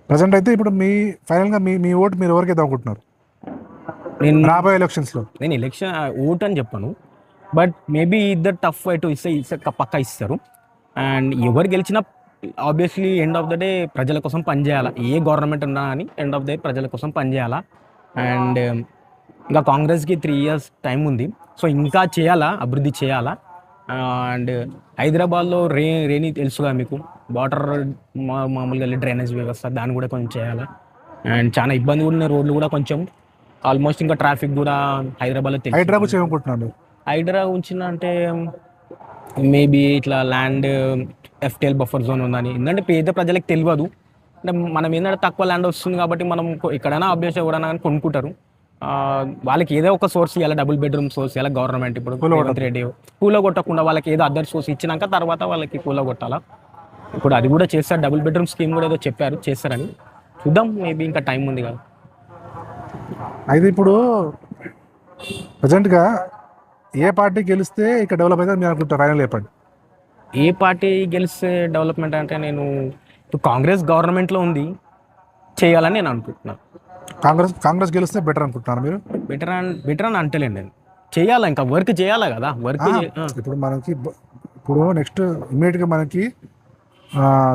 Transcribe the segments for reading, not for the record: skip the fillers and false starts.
Present అయితే ఇప్పుడు మీ ఫైనల్గా మీ ఓటు మీరు ఎవరికి అనుకుంటున్నారు నేను రాబోయే ఎలక్షన్స్లో? నేను ఎలక్షన్ ఓట్ అని చెప్పాను, బట్ మేబీ ఇద్దరు టఫ్ ఫైట్ ఇస్తే పక్కా ఇస్తారు. అండ్ ఎవరు గెలిచినా obviously end of the day ప్రజల కోసం పనిచేయాలా. ఏ గవర్నమెంట్ ఉన్నా అని ఎండ్ ఆఫ్ ద డే ప్రజల కోసం పనిచేయాలా. అండ్ ఇంకా కాంగ్రెస్కి 3 years టైం ఉంది, సో ఇంకా చేయాలా, అభివృద్ధి చేయాలా. అండ్ హైదరాబాద్లో రేని తెలుసుగా మీకు, వాటర్ మామూలుగా డ్రైనేజ్ వ్యవస్థ దాన్ని కూడా కొంచెం చేయాలా. అండ్ చాలా ఇబ్బంది ఉన్న రోడ్లు కూడా కొంచెం ఆల్మోస్ట్, ఇంకా ట్రాఫిక్ కూడా హైదరాబాద్లో హైడ్రా గురించి తెలుసు. ఏమనుకుంటున్నారు? హైడ్రా ఉంచిన అంటే మేబీ ఇట్లా ల్యాండ్ ఎఫ్టిఎల్ బఫర్ జోన్ ఉందని, ఎందుకంటే పేద ప్రజలకు తెలియదు. అంటే మనం ఏంటంటే తక్కువ ల్యాండ్ వస్తుంది కాబట్టి మనం ఎక్కడైనా అభ్యర్థి ఎవరైనా కానీ కొనుక్కుంటారు. వాళ్ళకి ఏదో ఒక సోర్స్ ఇవ్వాలి, డబుల్ బెడ్రూమ్ సోర్స్ ఇవ్వాలి గవర్నమెంట్. ఇప్పుడు రేవంత్ రెడ్డి కూల కొట్టకుండా వాళ్ళకి ఏదో అదర్ సోర్స్ ఇచ్చినాక తర్వాత వాళ్ళకి కూల కొట్టాలా. ఇప్పుడు అది కూడా చేస్తారు, డబుల్ బెడ్రూమ్ స్కీమ్ కూడా ఏదో చెప్పారు చేస్తారని. చూద్దాం, మేబీ ఇంకా టైం ఉంది కదా. అయితే ఇప్పుడు ప్రజెంట్గా ఏ పార్టీ గెలిస్తే ఇక్కడ డెవలప్ అయితే మీరు అనుకుంటారు? ఫైనల్ చెప్పండి. ఏ పార్టీ గెలిస్తే డెవలప్మెంట్ అంటే, నేను ఇప్పుడు కాంగ్రెస్ గవర్నమెంట్లో ఉంది, చేయాలని నేను అనుకుంటున్నాను. కాంగ్రెస్ గెలిస్తే బెటర్ అనుకుంటున్నారు మీరు? బెటర్ అని అంటలేండి, నేను చేయాలా, ఇంకా వర్క్ చేయాలా కదా. వర్క్ ఇప్పుడు మనకి ఇప్పుడు నెక్స్ట్ ఇమీడియట్గా మనకి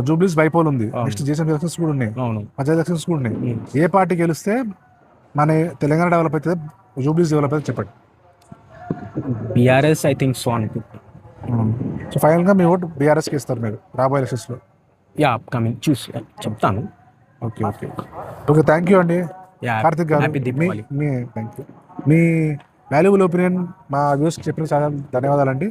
జూబ్లీస్ బైపోల్ ఉంది, నెక్స్ట్ జేసీ ఎలక్షన్స్ కూడా ఉన్నాయి, పంచాయతీ ఎలక్షన్స్ కూడా ఉన్నాయి. ఏ పార్టీ గెలిస్తే మన తెలంగాణ డెవలప్ అవుతుంది, జూబ్లీస్ డెవలప్ అవుతుంది చెప్పండి. బీఆర్ఎస్ ఐ థింక్ సో అనుకుంటున్నాను. సో ఫైనల్గా మీ ఓటు బీఆర్ఎస్కి ఇస్తారు మీరు రాబోయే ఎలక్షన్స్లో? యా, అప్కమింగ్ చూసి చెప్తాను. Okay okay okay, thank you అండి కార్తిక్ గారు. Thank you. Me valuable opinion మా వ్యూస్కి చెప్పిన చాలా ధన్యవాదాలండి.